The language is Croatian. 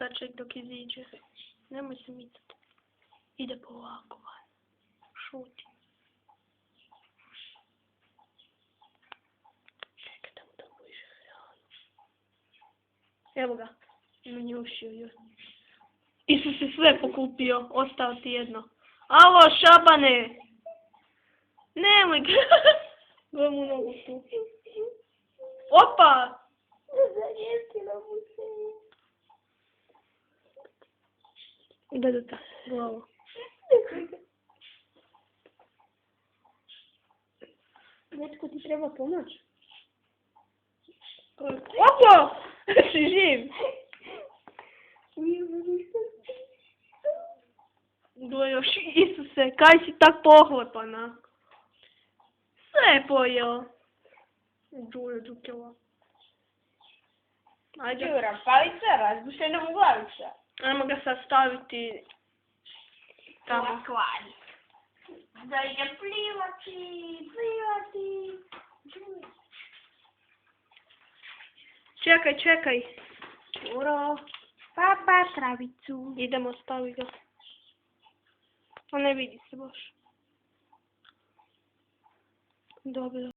saček dok iziđe. Nemoj se micati. Ide polako van. Šuti. Čekaj da mu tamo više hranu. Evo ga. Nanjušio je. Isus je sve pokupio. Ostao ti jedno. Alo, Šabane! Nemoj ga. Gle mu nogu tu. Opa! Zaljestila mu se. Da, glavo. Netko ti treba pomoć. Opa! Si živ? Gle još, Isuse, kaj si tak pohlepana? Sve je pojeo. Đujo Đukela. Ajde. Đura, palica, razbušena mu glavica. Ajmo ga sad staviti tamo. Na kvalj. Da ide plivati. Čekaj. Đuro, papa travicu. Idemo, stavi ga. A ne vidi se baš. Dobro.